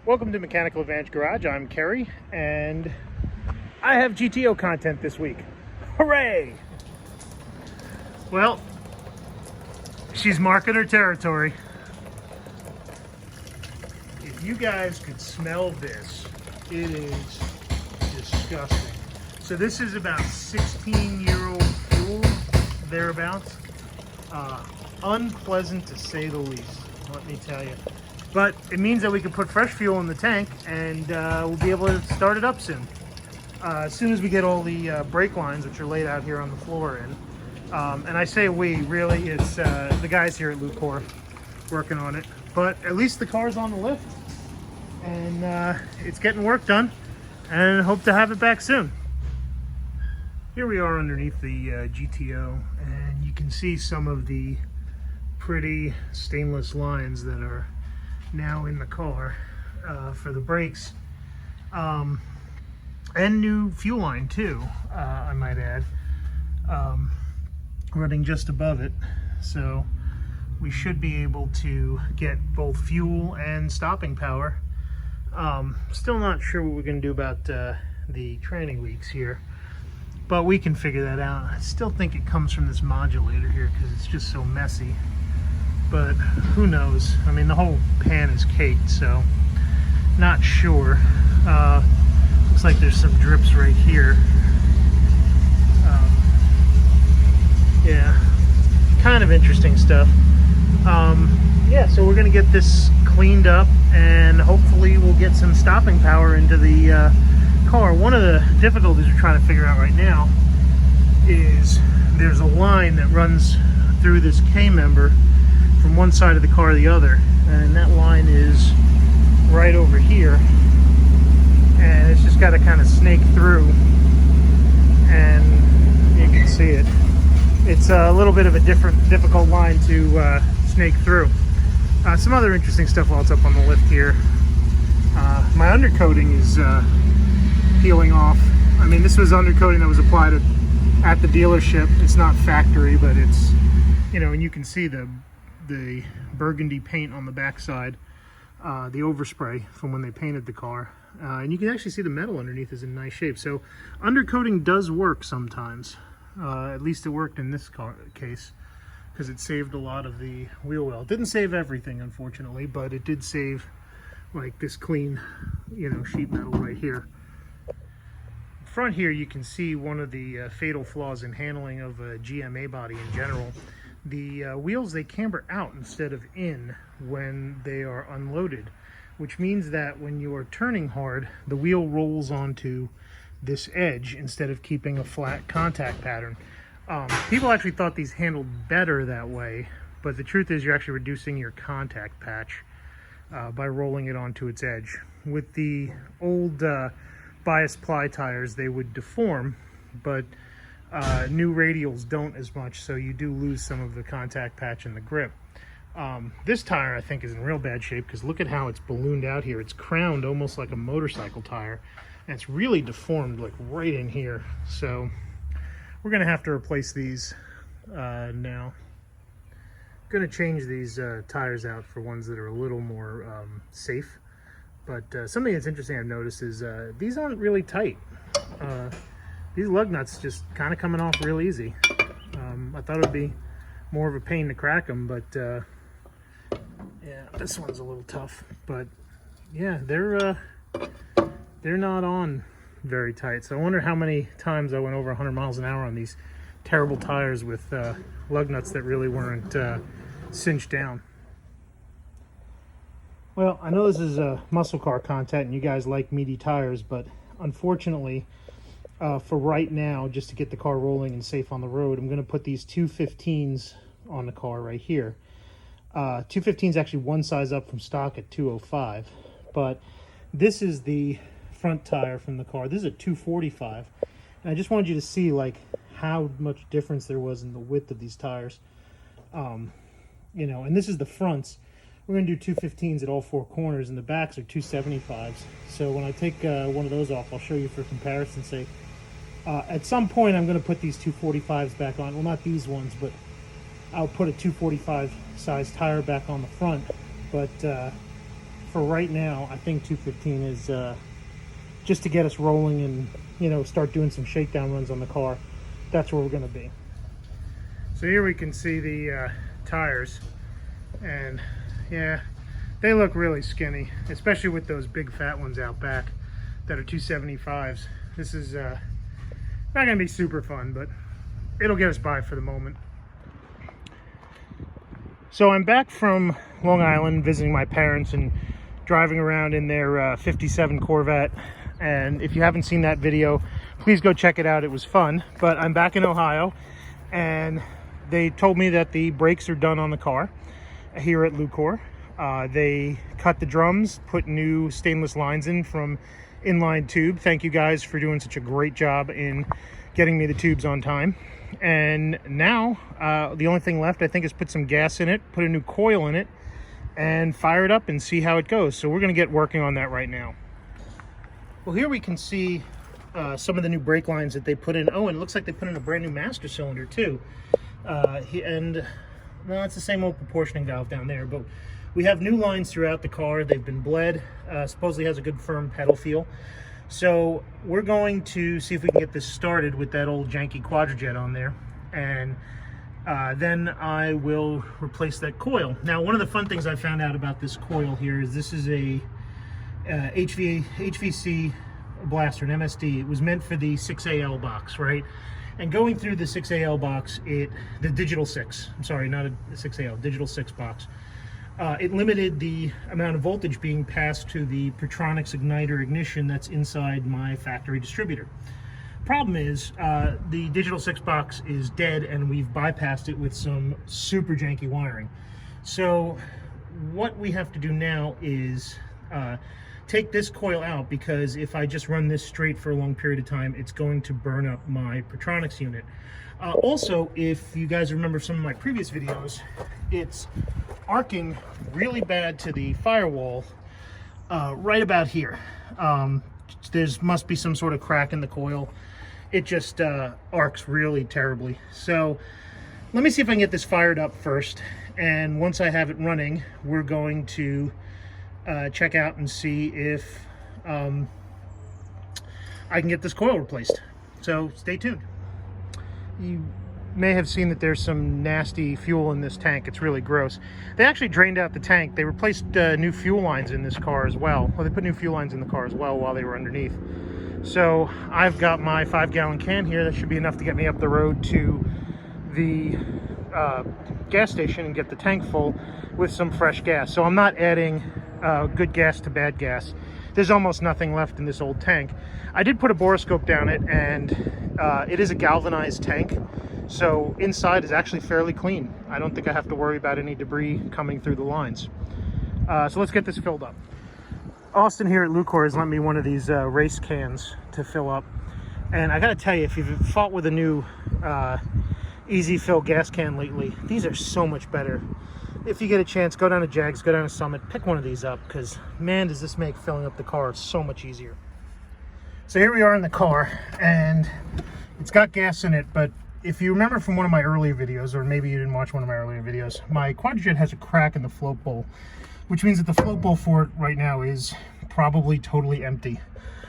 Welcome to Mechanical Advantage Garage. I'm Kerry, and I have GTO content this week. Hooray! Well, she's marking her territory. If you guys could smell this, it is disgusting. So this is about 16-year-old fuel, thereabouts. Unpleasant to say the least, let me tell you. But it means that we can put fresh fuel in the tank and we'll be able to start it up soon. As soon as we get all the brake lines, which are laid out here on the floor in. And I say we, really, it's the guys here at Lucore working on it. But at least the car's on the lift and it's getting work done, and hope to have it back soon. Here we are underneath the GTO, and you can see some of the pretty stainless lines that are now in the car for the brakes, and new fuel line too, I might add, running just above it. So we should be able to get both fuel and stopping power. Still not sure what we're going to do about the training leaks here, but we can figure that out. I still think it comes from this modulator here because it's just so messy. But who knows? I mean, the whole pan is caked, so not sure. Looks like there's some drips right here. Yeah, kind of interesting stuff. Yeah, so we're gonna get this cleaned up, and hopefully we'll get some stopping power into the car. One of the difficulties we're trying to figure out right now is there's a line that runs through this K-member from one side of the car to the other, and that line is right over here, and it's just got to kind of snake through, and you can see it. It's a little bit of a difficult line to snake through. Some other interesting stuff while it's up on the lift here. My undercoating is peeling off. I mean, this was undercoating that was applied at the dealership. It's not factory, but it's, you know, and you can see the burgundy paint on the backside, the overspray from when they painted the car, and you can actually see the metal underneath is in nice shape. So undercoating does work sometimes. At least it worked in this case, because it saved a lot of the wheel well. It didn't save everything, unfortunately, but it did save like this clean, you know, sheet metal right here. Front here you can see one of the fatal flaws in handling of a GMA body in general. The wheels, they camber out instead of in when they are unloaded, which means that when you are turning hard, the wheel rolls onto this edge instead of keeping a flat contact pattern. People actually thought these handled better that way, but the truth is you're actually reducing your contact patch by rolling it onto its edge. With the old bias ply tires, they would deform, but new radials don't as much, so you do lose some of the contact patch and the grip. This tire, I think, is in real bad shape because look at how it's ballooned out here. It's crowned almost like a motorcycle tire, and it's really deformed like right in here. So we're gonna have to replace these now. Gonna change these tires out for ones that are a little more safe. But something that's interesting I've noticed is these aren't really tight. These lug nuts just kind of coming off real easy. I thought it would be more of a pain to crack them, but yeah, this one's a little tough. But yeah, they're not on very tight. So I wonder how many times I went over 100 miles an hour on these terrible tires with lug nuts that really weren't cinched down. Well, I know this is a muscle car content and you guys like meaty tires, but unfortunately, for right now, just to get the car rolling and safe on the road, I'm going to put these 215s on the car right here. 215 is actually one size up from stock at 205, but this is the front tire from the car. This is a 245, and I just wanted you to see like how much difference there was in the width of these tires. You know, and this is the fronts. We're going to do 215s at all four corners, and the backs are 275s. So when I take one of those off, I'll show you for comparison's sake. At some point, I'm going to put these 245s back on. Well, not these ones, but I'll put a 245 size tire back on the front. But for right now, I think 215 is just to get us rolling and, you know, start doing some shakedown runs on the car. That's where we're going to be. So here we can see the tires, and yeah, they look really skinny, especially with those big fat ones out back that are 275s. This is not going to be super fun, but it'll get us by for the moment. So I'm back from Long Island visiting my parents and driving around in their 57 Corvette. And if you haven't seen that video, please go check it out. It was fun. But I'm back in Ohio, and they told me that the brakes are done on the car here at Lucore. They cut the drums, put new stainless lines in from inline tube. Thank you guys for doing such a great job in getting me the tubes on time. And now the only thing left, I think, is put some gas in it, put a new coil in it, and fire it up and see how it goes. So we're going to get working on that right now. Well, here we can see some of the new brake lines that they put in. Oh, and it looks like they put in a brand new master cylinder too. And well, it's the same old proportioning valve down there, but we have new lines throughout the car. They've been bled. Supposedly has a good firm pedal feel. So we're going to see if we can get this started with that old janky Quadrajet on there, and then I will replace that coil. Now, one of the fun things I found out about this coil here is this is a HVC blaster, an MSD. It was meant for the 6AL box, right? And going through the 6AL box, the digital 6, I'm sorry, not a 6AL, digital 6 box, it limited the amount of voltage being passed to the Pertronix igniter ignition that's inside my factory distributor. Problem is, the digital 6 box is dead, and we've bypassed it with some super janky wiring. So what we have to do now is take this coil out, because if I just run this straight for a long period of time, it's going to burn up my Pertronix unit. Also, if you guys remember some of my previous videos, it's arcing really bad to the firewall right about here. There must be some sort of crack in the coil. It just arcs really terribly. So let me see if I can get this fired up first, and once I have it running, we're going to check out and see if I can get this coil replaced. So stay tuned. You may have seen that there's some nasty fuel in this tank. It's really gross. They actually drained out the tank. They replaced new fuel lines in this car as well. Well, they put new fuel lines in the car as well while they were underneath. So I've got my 5-gallon can here. That should be enough to get me up the road to the gas station and get the tank full with some fresh gas. So I'm not adding good gas to bad gas. There's almost nothing left in this old tank. I did put a borescope down it, and it is a galvanized tank, so inside is actually fairly clean. I don't think I have to worry about any debris coming through the lines. So let's get this filled up. Austin here at Lucore has lent me one of these race cans to fill up, and I gotta tell you, if you've fought with a new easy fill gas can lately, these are so much better. If you get a chance, go down to Jags, go down to Summit, pick one of these up, because man, does this make filling up the car so much easier. So here we are in the car, and it's got gas in it, but if you remember from one of my earlier videos, or maybe you didn't watch one of my earlier videos, my Quadrajet has a crack in the float bowl, which means that the float bowl for it right now is probably totally empty.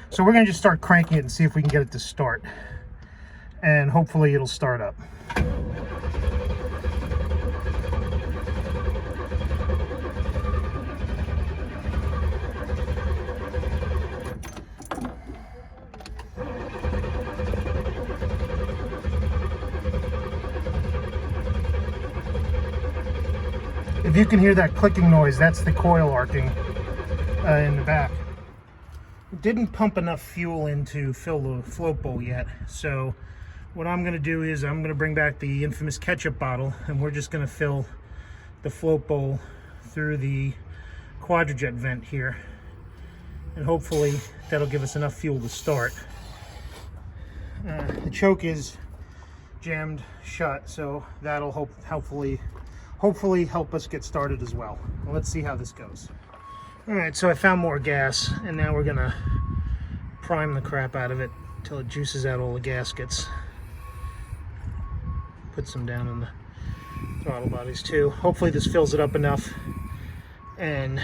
So we're going to just start cranking it and see if we can get it to start, and hopefully it'll start up. If you can hear that clicking noise, that's the coil arcing in the back. It didn't pump enough fuel in to fill the float bowl yet, so what I'm going to do is I'm going to bring back the infamous ketchup bottle, and we're just going to fill the float bowl through the Quadrajet vent here, and hopefully that'll give us enough fuel to start. The choke is jammed shut, so that'll hopefully help us get started as well. Let's see how this goes. All right, so I found more gas, and now we're gonna prime the crap out of it until it juices out all the gaskets. Put some down in the throttle bodies too. Hopefully this fills it up enough, and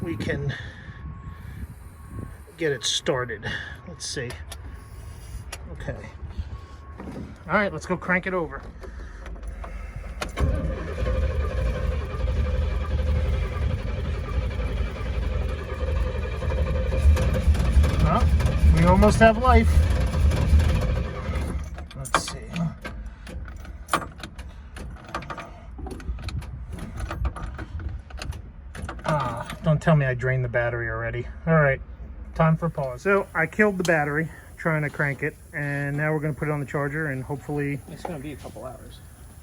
we can get it started. Let's see. Okay. All right, let's go crank it over. Well, we almost have life. Let's see. Don't tell me I drained the battery already. All right, time for pause. So I killed the battery trying to crank it, and now we're going to put it on the charger, and hopefully it's going to be a couple hours.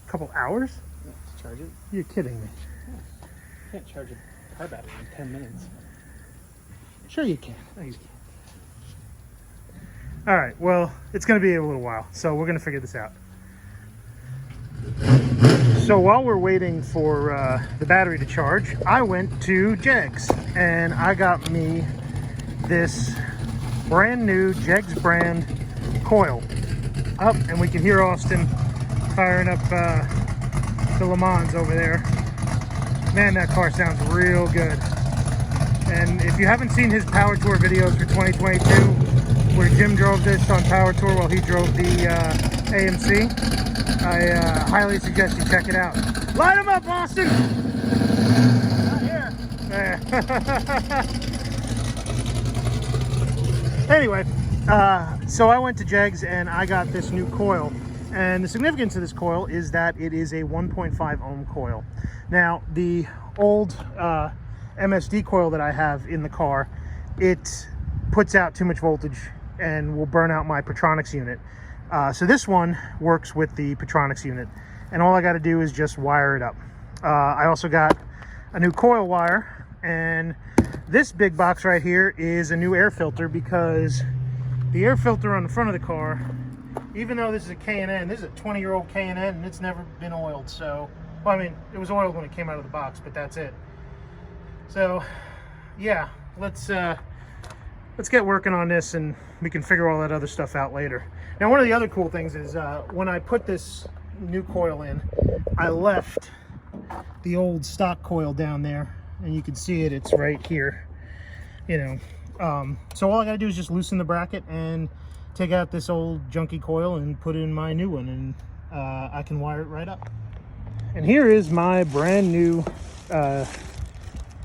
A couple hours? Yeah, to charge it. You're kidding me. Yeah. You can't charge a car battery in 10 minutes. Sure you can. No, you can't. All right, well, it's going to be a little while, so we're going to figure this out. So while we're waiting for the battery to charge, I went to Jegs, and I got me this brand new Jegs brand coil. Up, and we can hear Austin firing up the Lemans over there. Man, that car sounds real good. And if you haven't seen his Power Tour videos for 2022, where Jim drove this on Power Tour while he drove the AMC, I highly suggest you check it out. Light him up, Austin! Not here. Anyway, so I went to Jegs and I got this new coil. And the significance of this coil is that it is a 1.5 ohm coil. Now, the old MSD coil that I have in the car, it puts out too much voltage and will burn out my Petronics unit. So this one works with the Petronics unit, and all I got to do is just wire it up. I also got a new coil wire, and this big box right here is a new air filter, because the air filter on the front of the car, even though this is a K&N, this is a 20-year-old K&N, and it's never been oiled. So, well, I mean, it was oiled when it came out of the box, but that's it. So, yeah, let's get working on this, and we can figure all that other stuff out later. Now, one of the other cool things is when I put this new coil in, I left the old stock coil down there, and you can see it, it's right here, you know. So all I gotta do is just loosen the bracket and take out this old junky coil and put in my new one, and I can wire it right up. And here is my brand new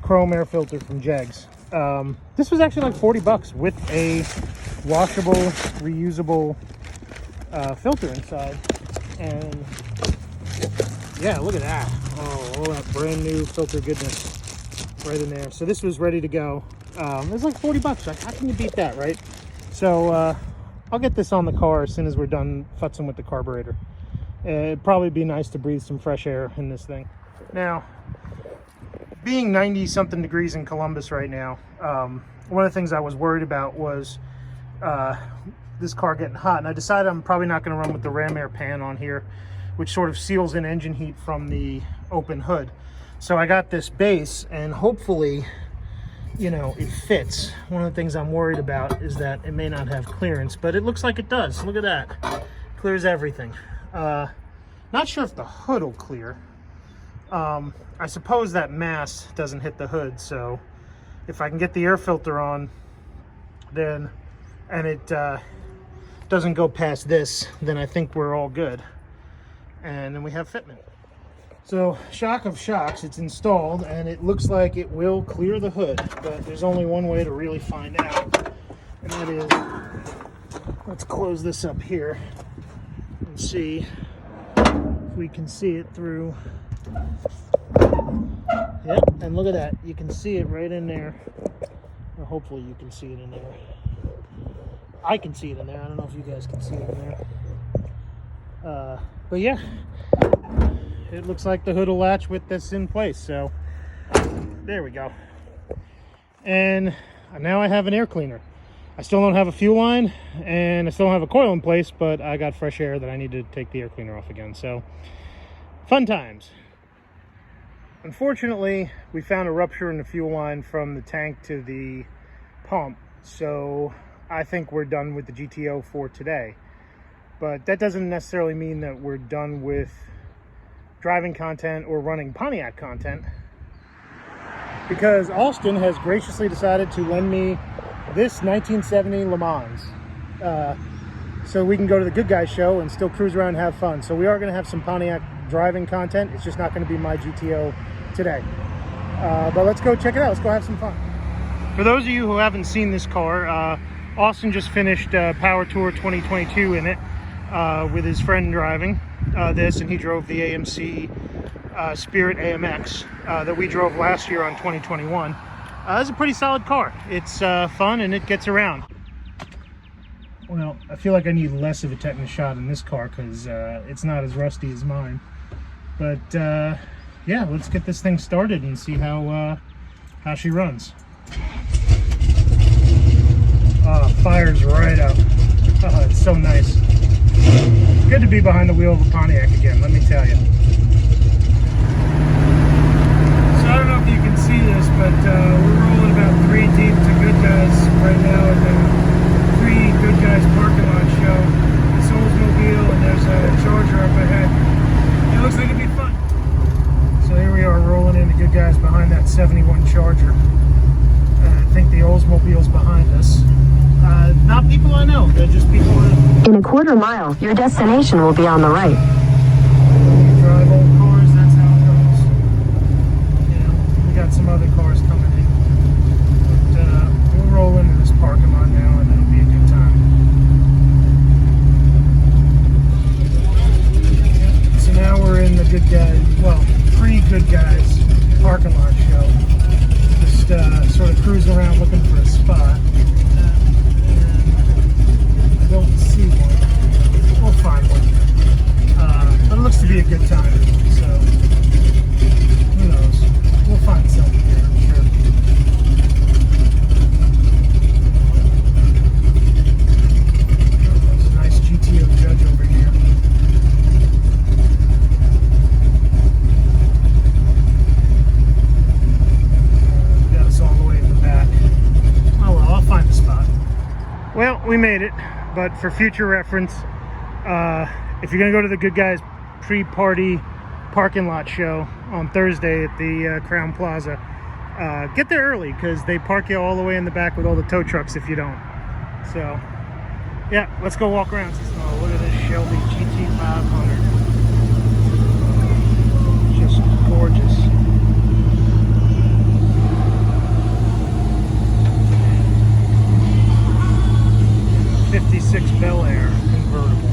chrome air filter from Jegs. This was actually like 40 bucks with a washable, reusable filter inside. And yeah, look at that. Oh, all that brand new filter goodness right in there. So this was ready to go. It was like 40 bucks. Like, how can you beat that, right? So I'll get this on the car as soon as we're done futzing with the carburetor. It'd probably be nice to breathe some fresh air in this thing. Now, being 90 something degrees in Columbus right now, one of the things I was worried about was this car getting hot, and I decided I'm probably not going to run with the ram air pan on here, which sort of seals in engine heat from the open hood. So I got this base, and hopefully, you know, it fits. One of the things I'm worried about is that it may not have clearance, but it looks like it does. Look at that. Clears everything. Not sure if the hood will clear. I suppose that mass doesn't hit the hood, so if I can get the air filter on, then, and it doesn't go past this, then I think we're all good. And then we have fitment. So, shock of shocks, it's installed, and it looks like it will clear the hood, but there's only one way to really find out, and that is, let's close this up here and see if we can see it through. Yep, and look at that. You can see it right in there. Or hopefully you can see it in there. I can see it in there. I don't know if you guys can see it in there. But yeah, it looks like the hood will latch with this in place. So there we go. And now I have an air cleaner. I still don't have a fuel line, and I still don't have a coil in place, but I got fresh air that I need to take the air cleaner off again. So fun times. Unfortunately, we found a rupture in the fuel line from the tank to the pump, so I think we're done with the GTO for today. But that doesn't necessarily mean that we're done with driving content or running Pontiac content, because Austin has graciously decided to lend me this 1970 Lemans. So we can go to the Good Guys show and still cruise around and have fun. So we are going to have some Pontiac driving content. It's just not going to be my GTO today. But let's go check it out. Let's go have some fun. For those of you who haven't seen this car, Austin just finished Power Tour 2022 in it with his friend driving this, and he drove the AMC Spirit AMX that we drove last year on 2021. It's a pretty solid car. It's fun and it gets around. Well, I feel like I need less of a tetanus shot in this car because it's not as rusty as mine. But yeah, let's get this thing started and see how she runs. Fires right up. Oh, it's so nice. It's good to be behind the wheel of a Pontiac again, let me tell you. So I don't know if you can see this, but we're rolling about 3 deep to Goodguys right now at the Pre-Goodguys parking lot show. This Oldsmobile, and there's a Charger up ahead. It looks like it'd be fun. So here we are rolling into Goodguys behind that 71 Charger. I think the Oldsmobile's behind us. Not people I know, they're just people that... In a quarter mile, your destination will be on the right. Drive old cars, that's how it goes. Yeah, we got some other cars coming in. But we'll roll into this parking lot now and it'll be a good time. So now we're in the Good Guys, well, Pre-Goodguys parking lot show. Just sort of cruising around looking for a spot. I don't see one. We'll find one. But it looks to be a good time. So, who knows? We'll find something here, I'm sure. There's a nice GTO Judge over here. Got us all the way in the back. Oh well, I'll find a spot. Well, we made it, but for future reference, if you're going to go to the Good Guys pre-party parking lot show on Thursday at the Crown Plaza, get there early because they park you all the way in the back with all the tow trucks if you don't. So, yeah, let's go walk around. Oh, look at this Shelby GT500. Just gorgeous. 56 Bel Air convertible.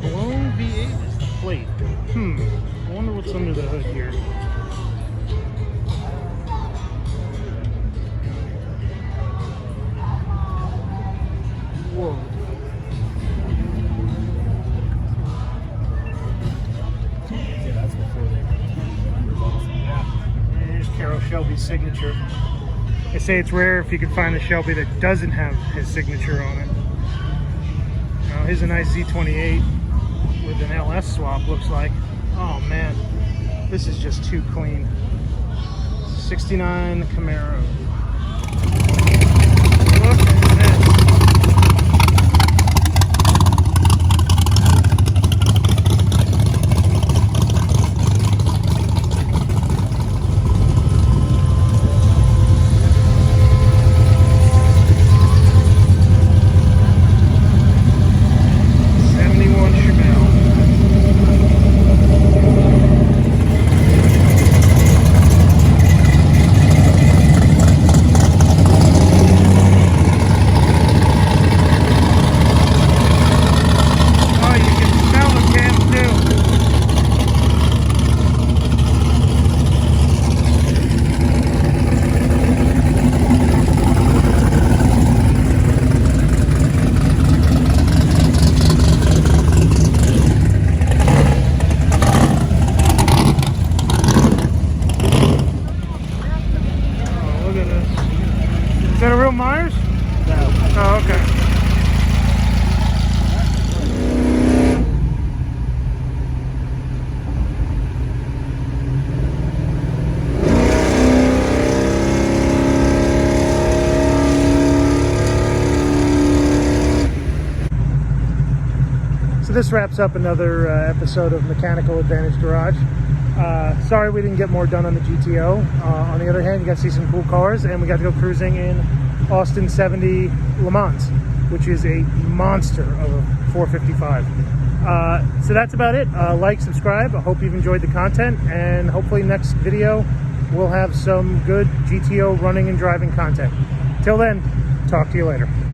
Blown V8 is the plate. I wonder what's under the hood here. Whoa. Yeah, that's before they. Yeah. There's Carroll Shelby's signature. They say it's rare if you can find a Shelby that doesn't have his signature on it. Now here's a nice Z28 with an LS swap, looks like. Oh man, this is just too clean. 69 Camaro. Look at this. Is that a real Myers? No. Oh, okay. So this wraps up another episode of Mechanical Advantage Garage. Sorry we didn't get more done on the GTO. On the other hand, you got to see some cool cars, and we got to go cruising in Austin 70 Lemans, which is a monster of a 455. So that's about it. Like, subscribe. I hope you've enjoyed the content, and hopefully next video we'll have some good GTO running and driving content. Till then, talk to you later.